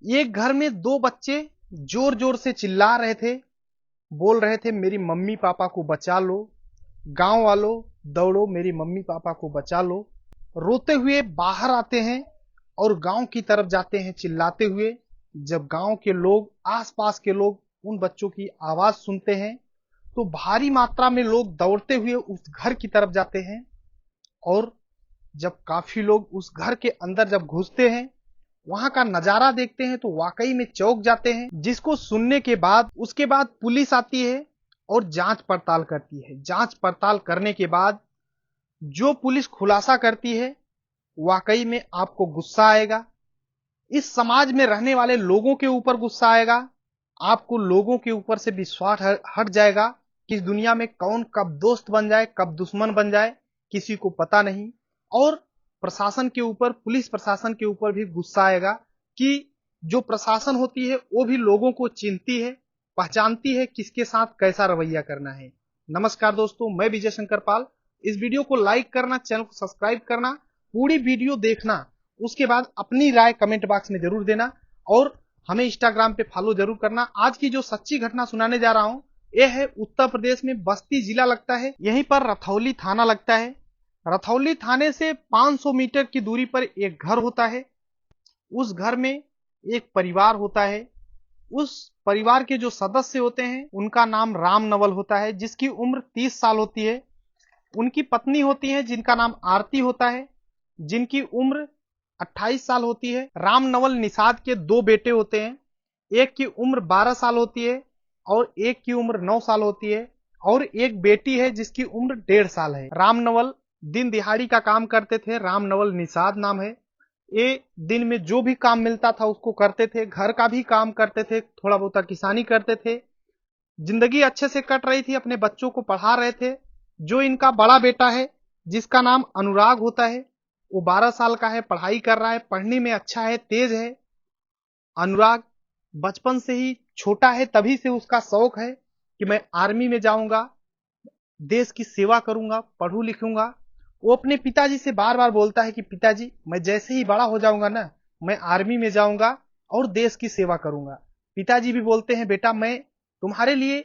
एक घर में दो बच्चे जोर जोर से चिल्ला रहे थे, बोल रहे थे मेरी मम्मी पापा को बचा लो, गांव वालों दौड़ो मेरी मम्मी पापा को बचा लो। रोते हुए बाहर आते हैं और गांव की तरफ जाते हैं चिल्लाते हुए। जब गांव के लोग, आसपास के लोग उन बच्चों की आवाज सुनते हैं तो भारी मात्रा में लोग दौड़ते हुए उस घर की तरफ जाते हैं। और जब काफी लोग उस घर के अंदर जब घुसते हैं, वहां का नजारा देखते हैं तो वाकई में चौंक जाते हैं। जिसको सुनने के बाद उसके बाद पुलिस आती है और जांच पड़ताल करती है। जांच पड़ताल करने के बाद जो पुलिस खुलासा करती है, वाकई में आपको गुस्सा आएगा, इस समाज में रहने वाले लोगों के ऊपर गुस्सा आएगा, आपको लोगों के ऊपर से विश्वास हट जाएगा कि इस दुनिया में कौन कब दोस्त बन जाए कब दुश्मन बन जाए किसी को पता नहीं। और प्रशासन के ऊपर, पुलिस प्रशासन के ऊपर भी गुस्सा आएगा कि जो प्रशासन होती है वो भी लोगों को चिन्हती है, पहचानती है किसके साथ कैसा रवैया करना है। नमस्कार दोस्तों, मैं विजय शंकर पाल। इस वीडियो को लाइक करना, चैनल को सब्सक्राइब करना, पूरी वीडियो देखना, उसके बाद अपनी राय कमेंट बॉक्स में जरूर देना और हमें इंस्टाग्राम पे फॉलो जरूर करना। आज की जो सच्ची घटना सुनाने जा रहा हूं, यह है उत्तर प्रदेश में बस्ती जिला लगता है, यहीं पर रथौली थाना लगता है। रथौली थाने से 500 मीटर की दूरी पर एक घर होता है। उस घर में एक परिवार होता है। उस परिवार के जो सदस्य होते हैं उनका नाम राम नवल होता है, जिसकी उम्र 30 साल होती है। उनकी पत्नी होती है जिनका नाम आरती होता है, जिनकी उम्र 28 साल होती है। राम नवल निषाद के दो बेटे होते हैं, एक की उम्र 12 साल होती है और एक की उम्र 9 साल होती है और एक बेटी है जिसकी उम्र 1.5 साल है। राम नवल दिन दिहाड़ी का काम करते थे, राम नवल निषाद नाम है। ये दिन में जो भी काम मिलता था उसको करते थे, घर का भी काम करते थे, थोड़ा बहुत किसानी करते थे। जिंदगी अच्छे से कट रही थी, अपने बच्चों को पढ़ा रहे थे। जो इनका बड़ा बेटा है जिसका नाम अनुराग होता है, वो 12 साल का है, पढ़ाई कर रहा है, पढ़ने में अच्छा है, तेज है। अनुराग बचपन से ही छोटा है, तभी से उसका शौक है कि मैं आर्मी में जाऊंगा, देश की सेवा करूंगा, पढ़ू लिखूंगा। वो अपने पिताजी से बार बार बोलता है कि पिताजी मैं जैसे ही बड़ा हो जाऊंगा ना, मैं आर्मी में जाऊंगा और देश की सेवा करूंगा। पिताजी भी बोलते हैं बेटा मैं तुम्हारे लिए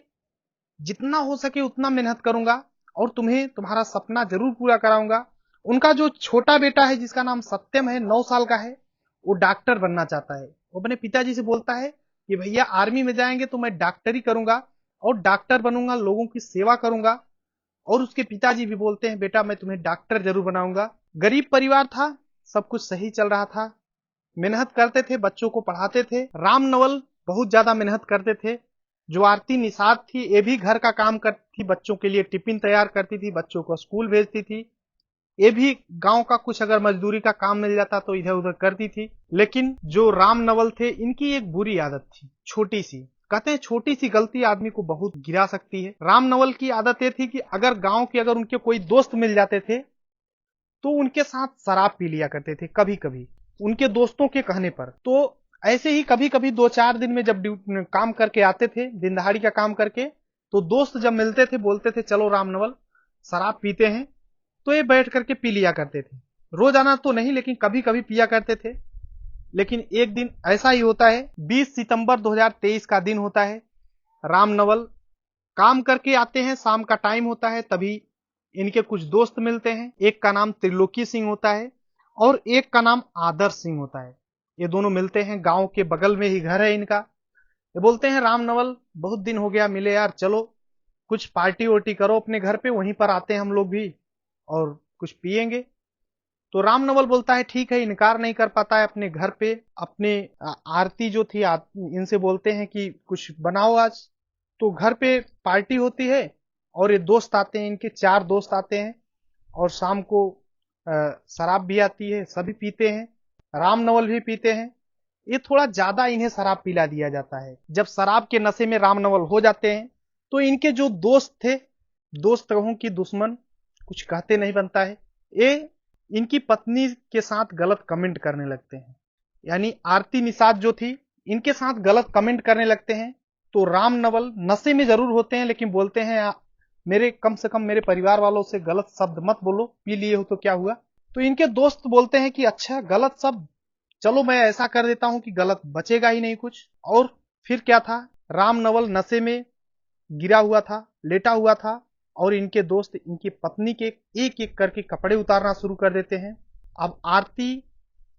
जितना हो सके उतना मेहनत करूंगा और तुम्हें तुम्हारा सपना जरूर पूरा कराऊंगा। उनका जो छोटा बेटा है जिसका नाम सत्यम है, 9 साल का है, वो डॉक्टर बनना चाहता है। वो अपने पिताजी से बोलता है कि भैया आर्मी में जाएंगे तो मैं डॉक्टरी करूंगा और डॉक्टर बनूंगा, लोगों की सेवा करूंगा। और उसके पिताजी भी बोलते हैं बेटा मैं तुम्हें डॉक्टर जरूर बनाऊंगा। गरीब परिवार था, सब कुछ सही चल रहा था, मेहनत करते थे, बच्चों को पढ़ाते थे। राम नवल बहुत ज्यादा मेहनत करते थे। जो आरती निषाद थी ये भी घर का काम करती थी, बच्चों के लिए टिफिन तैयार करती थी, बच्चों को स्कूल भेजती थी। ये भी गांव का कुछ अगर मजदूरी का काम मिल जाता तो इधर उधर करती थी। लेकिन जो राम नवल थे इनकी एक बुरी आदत थी, छोटी सी, कहते हैं छोटी सी गलती आदमी को बहुत गिरा सकती है। राम नवल की आदत ये थी कि अगर गांव के अगर उनके कोई दोस्त मिल जाते थे तो उनके साथ शराब पी लिया करते थे, कभी कभी उनके दोस्तों के कहने पर। तो ऐसे ही कभी कभी 2-4 दिन में जब काम करके आते थे, दिन दहाड़ी का काम करके, तो दोस्त जब मिलते थे बोलते थे चलो राम नवल शराब पीते हैं, तो ये बैठ करके पी लिया करते थे। रोजाना तो नहीं लेकिन कभी कभी पिया करते थे। लेकिन एक दिन ऐसा ही होता है, 20 सितंबर 2023 का दिन होता है। राम नवल काम करके आते हैं, शाम का टाइम होता है, तभी इनके कुछ दोस्त मिलते हैं। एक का नाम त्रिलोकी सिंह होता है और एक का नाम आदर्श सिंह होता है। ये दोनों मिलते हैं, गांव के बगल में ही घर है इनका। ये बोलते हैं राम नवल बहुत दिन हो गया मिले यार, चलो कुछ पार्टी वार्टी करो अपने घर पे, वहीं पर आते हैं हम लोग भी और कुछ पिएंगे। तो राम नवल बोलता है ठीक है, इनकार नहीं कर पाता है अपने घर पे। अपने आरती जो थी इनसे बोलते हैं कि कुछ बनाओ आज। तो घर पे पार्टी होती है और ये दोस्त आते हैं, इनके 4 दोस्त आते हैं और शाम को शराब भी आती है, सभी पीते हैं, राम नवल भी पीते हैं। ये थोड़ा ज्यादा इन्हें शराब पिला दिया जाता है। जब शराब के नशे में राम नवल हो जाते हैं तो इनके जो दोस्त थे, दोस्त कहूं कि दुश्मन, कुछ कहते नहीं बनता है, ये इनकी पत्नी के साथ गलत कमेंट करने लगते हैं। यानी आरती निषाद जो थी इनके साथ गलत कमेंट करने लगते हैं। तो राम नवल नशे में जरूर होते हैं लेकिन बोलते हैं मेरे कम से कम मेरे परिवार वालों से गलत शब्द मत बोलो, पी लिए हो तो क्या हुआ। तो इनके दोस्त बोलते हैं कि अच्छा गलत शब्द, चलो मैं ऐसा कर देता हूं कि गलत बचेगा ही नहीं कुछ। और फिर क्या था, राम नवल नशे में गिरा हुआ था, लेटा हुआ था, और इनके दोस्त इनकी पत्नी के एक एक करके कपड़े उतारना शुरू कर देते हैं। अब आरती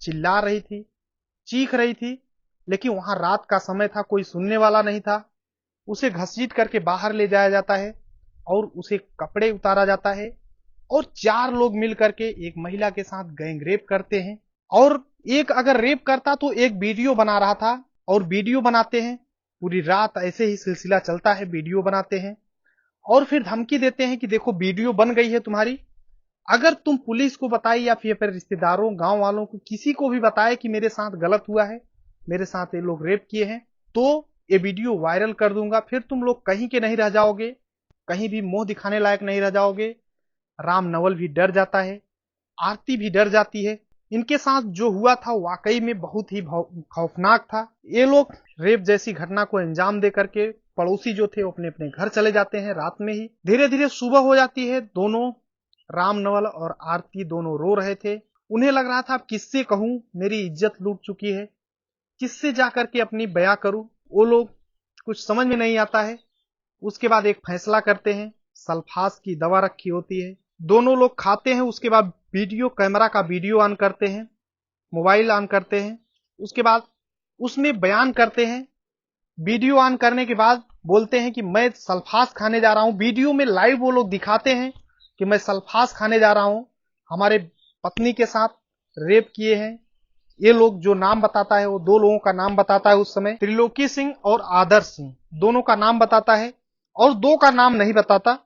चिल्ला रही थी, चीख रही थी, लेकिन वहां रात का समय था, कोई सुनने वाला नहीं था। उसे घसीट करके बाहर ले जाया जाता है और उसे कपड़े उतारा जाता है, और 4 लोग मिल करके एक महिला के साथ गैंग रेप करते हैं। और एक अगर रेप करता तो एक वीडियो बना रहा था, और वीडियो बनाते हैं, पूरी रात ऐसे ही सिलसिला चलता है, वीडियो बनाते हैं और फिर धमकी देते हैं कि देखो वीडियो बन गई है तुम्हारी, अगर तुम पुलिस को बताए या फिर अपने रिश्तेदारों गांव वालों को किसी को भी बताए कि मेरे साथ गलत हुआ है, मेरे साथ ये लोग रेप किए हैं, तो ये वीडियो वायरल कर दूंगा, फिर तुम लोग कहीं के नहीं रह जाओगे, कहीं भी मुंह दिखाने लायक नहीं रह जाओगे। राम नवल भी डर जाता है, आरती भी डर जाती है। इनके साथ जो हुआ था वाकई में बहुत ही खौफनाक था। ये लोग रेप जैसी घटना को अंजाम दे करके पड़ोसी जो थे वो अपने अपने घर चले जाते हैं रात में ही। धीरे धीरे सुबह हो जाती है। दोनों, राम नवल और आरती दोनों रो रहे थे। उन्हें लग रहा था अब किससे कहूं, मेरी इज्जत लूट चुकी है, किससे जा करके अपनी बयां करूं। वो लोग कुछ समझ में नहीं आता है। उसके बाद एक फैसला करते हैं, सल्फास की दवा रखी होती है, दोनों लोग खाते हैं। उसके बाद वीडियो कैमरा का वीडियो ऑन करते हैं, मोबाइल ऑन करते हैं, उसके बाद उसमें बयान करते हैं। वीडियो ऑन करने के बाद बोलते हैं कि मैं सल्फास खाने जा रहा हूं। वीडियो में लाइव वो लोग दिखाते हैं कि मैं सल्फास खाने जा रहा हूं, हमारे पत्नी के साथ रेप किए हैं। ये लोग जो नाम बताता है वो 2 लोगों का नाम बताता है, उस समय त्रिलोकी सिंह और आदर्श सिंह, दोनों का नाम बताता है, और 2 का नाम नहीं बताता,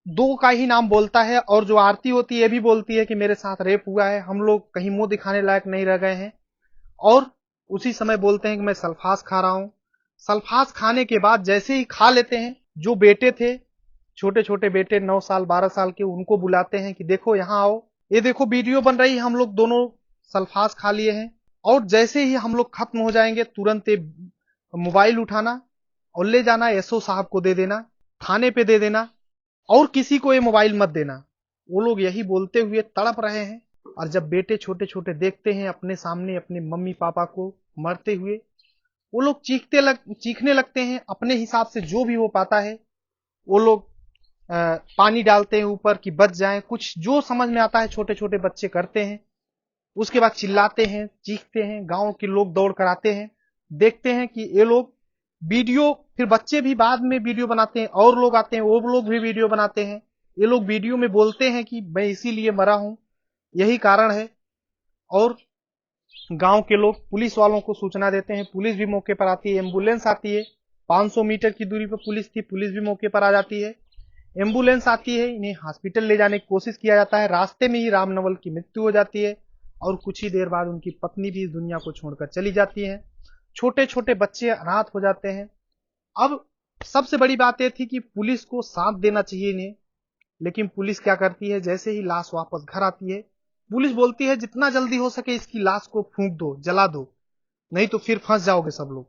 2 का ही नाम बोलता है। और जो आरती होती है ये भी बोलती है कि मेरे साथ रेप हुआ है, हम लोग कहीं मुंह दिखाने लायक नहीं रह गए हैं। और उसी समय बोलते हैं कि मैं सल्फास खा रहा हूं। सल्फास खाने के बाद जैसे ही खा लेते हैं, जो बेटे थे, छोटे छोटे बेटे 9 साल 12 साल के, उनको बुलाते हैं कि देखो यहां आओ, ये देखो वीडियो बन रही है, हम लोग दोनों सल्फास खा लिए हैं। और जैसे ही हम लोग खत्म हो जाएंगे, तुरंत मोबाइल उठाना और ले जाना, एसओ साहब को दे देना, थाने पे दे देना, और किसी को ये मोबाइल मत देना। वो लोग यही बोलते हुए तड़प रहे हैं। और जब बेटे छोटे छोटे देखते हैं अपने सामने अपने मम्मी पापा को मरते हुए, वो लोग चीखने लगते हैं। अपने हिसाब से जो भी हो पाता है वो लोग पानी डालते हैं ऊपर कि बच जाएं, कुछ जो समझ में आता है छोटे छोटे बच्चे करते हैं। उसके बाद चिल्लाते हैं, चीखते हैं, गांव के लोग दौड़ कर आते हैं, देखते हैं कि ये लोग वीडियो, फिर बच्चे भी बाद में वीडियो बनाते हैं, और लोग आते हैं वो लोग भी वीडियो बनाते हैं। ये लोग वीडियो में बोलते हैं कि मैं इसीलिए मरा हूं, यही कारण है। और गांव के लोग पुलिस वालों को सूचना देते हैं, पुलिस भी मौके पर आती है, एम्बुलेंस आती है, 500 मीटर की दूरी पर पुलिस थी, पुलिस भी मौके पर आ जाती है, एम्बुलेंस आती है, इन्हें हॉस्पिटल ले जाने की कोशिश किया जाता है। रास्ते में ही राम नवल की मृत्यु हो जाती है, और कुछ ही देर बाद उनकी पत्नी भी इस दुनिया को छोड़कर चली जाती है। छोटे छोटे बच्चे अनाथ हो जाते हैं। अब सबसे बड़ी बात यह थी कि पुलिस को साथ देना चाहिए इन्हें, लेकिन पुलिस क्या करती है, जैसे ही लाश वापस घर आती है, पुलिस बोलती है जितना जल्दी हो सके इसकी लाश को फूंक दो, जला दो, नहीं तो फिर फंस जाओगे सब लोग।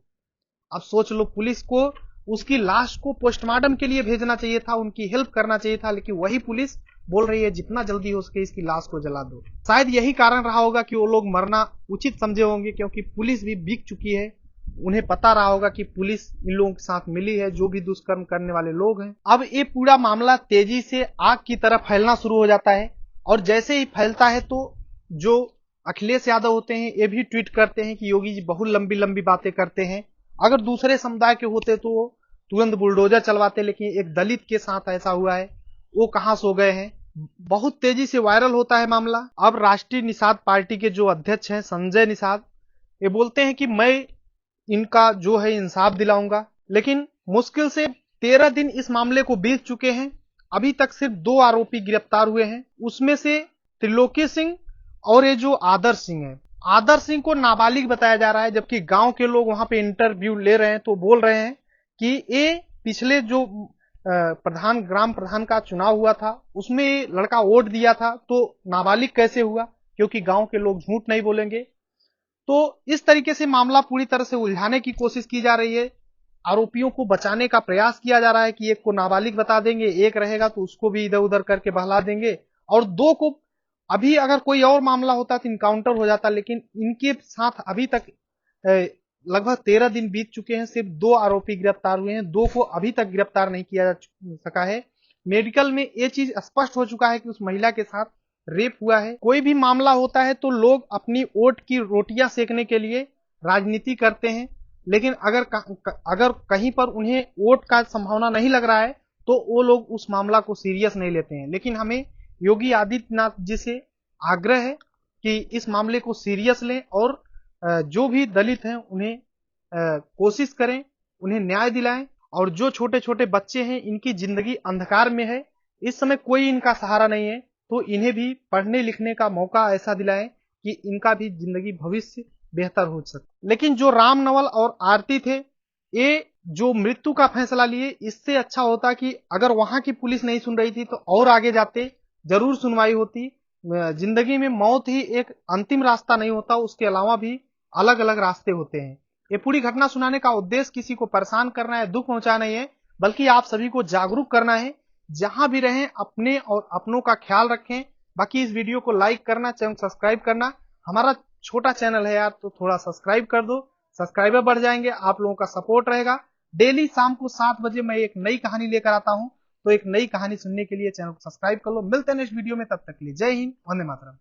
अब सोच लो, पुलिस को उसकी लाश को पोस्टमार्टम के लिए भेजना चाहिए था, उनकी हेल्प करना चाहिए था, लेकिन वही पुलिस बोल रही है जितना जल्दी हो सके इसकी लाश को जला दो। शायद यही कारण रहा होगा कि वो लोग मरना उचित समझे होंगे, क्योंकि पुलिस भी बिक चुकी है। उन्हें पता रहा होगा कि पुलिस इन लोगों के साथ मिली है, जो भी दुष्कर्म करने वाले लोग हैं। अब ये पूरा मामला तेजी से आग की तरह फैलना शुरू हो जाता है, और जैसे ही फैलता है तो जो अखिलेश यादव होते हैं ये भी ट्वीट करते हैं कि योगी जी बहुत लंबी लंबी बातें करते हैं, अगर दूसरे समुदाय के होते तो वो तुरंत बुलडोजर चलवाते, लेकिन एक दलित के साथ ऐसा हुआ है, वो कहां सो गए हैं। बहुत तेजी से वायरल होता है मामला। अब राष्ट्रीय निषाद पार्टी के जो अध्यक्ष हैं संजय निषाद, ये बोलते हैं कि मैं इनका जो है इंसाफ दिलाऊंगा, लेकिन मुश्किल से 13 दिन इस मामले को बीत चुके हैं, अभी तक सिर्फ 2 आरोपी गिरफ्तार हुए हैं। उसमें से त्रिलोकी सिंह और ये जो आदर्श सिंह है, आदर्श सिंह को नाबालिग बताया जा रहा है, जबकि गांव के लोग वहां पे इंटरव्यू ले रहे हैं तो बोल रहे हैं कि ये पिछले जो ग्राम प्रधान का चुनाव हुआ था उसमें लड़का वोट दिया था, तो नाबालिग कैसे हुआ, क्योंकि गांव के लोग झूठ नहीं बोलेंगे। तो इस तरीके से मामला पूरी तरह से उलझाने की कोशिश की जा रही है। आरोपियों को बचाने का प्रयास किया जा रहा है कि एक को नाबालिग बता देंगे, एक रहेगा तो उसको भी इधर उधर करके बहला देंगे, और 2 को अभी अगर कोई और मामला होता तो इनकाउंटर हो जाता, लेकिन इनके साथ अभी तक लगभग 13 दिन बीत चुके हैं, सिर्फ 2 आरोपी गिरफ्तार हुए हैं, 2 को अभी तक गिरफ्तार नहीं किया जा सका है। मेडिकल में ये चीज स्पष्ट हो चुका है कि उस महिला के साथ रेप हुआ है। कोई भी मामला होता है तो लोग अपनी वोट की रोटियां सेकने के लिए राजनीति करते हैं, लेकिन अगर कहीं पर उन्हें वोट का संभावना नहीं लग रहा है तो वो लोग उस मामला को सीरियस नहीं लेते हैं। लेकिन हमें योगी आदित्यनाथ जी से आग्रह है कि इस मामले को सीरियस लें और जो भी दलित हैं उन्हें कोशिश करें, उन्हें न्याय दिलाएं। और जो छोटे छोटे बच्चे हैं इनकी जिंदगी अंधकार में है, इस समय कोई इनका सहारा नहीं है, तो इन्हें भी पढ़ने लिखने का मौका ऐसा दिलाएं कि इनका भी जिंदगी भविष्य बेहतर हो सके। लेकिन जो राम नवल और आरती थे, ये जो मृत्यु का फैसला लिए, इससे अच्छा होता कि अगर वहां की पुलिस नहीं सुन रही थी तो और आगे जाते, जरूर सुनवाई होती। जिंदगी में मौत ही एक अंतिम रास्ता नहीं होता, उसके अलावा भी अलग अलग रास्ते होते हैं। ये पूरी घटना सुनाने का उद्देश्य किसी को परेशान करना है, दुख पहुंचाना नहीं है, बल्कि आप सभी को जागरूक करना है। जहां भी रहें अपने और अपनों का ख्याल रखें। बाकी इस वीडियो को लाइक करना, चैनल सब्सक्राइब करना। हमारा छोटा चैनल है यार, तो थोड़ा सब्सक्राइब कर दो, सब्सक्राइबर बढ़ जाएंगे, आप लोगों का सपोर्ट रहेगा। डेली शाम को 7 बजे मैं एक नई कहानी लेकर आता हूं, तो एक नई कहानी सुनने के लिए चैनल को सब्सक्राइब कर लो। मिलते हैं नेक्स्ट वीडियो में, तब तक के लिए जय हिंद, वंदे मातरम।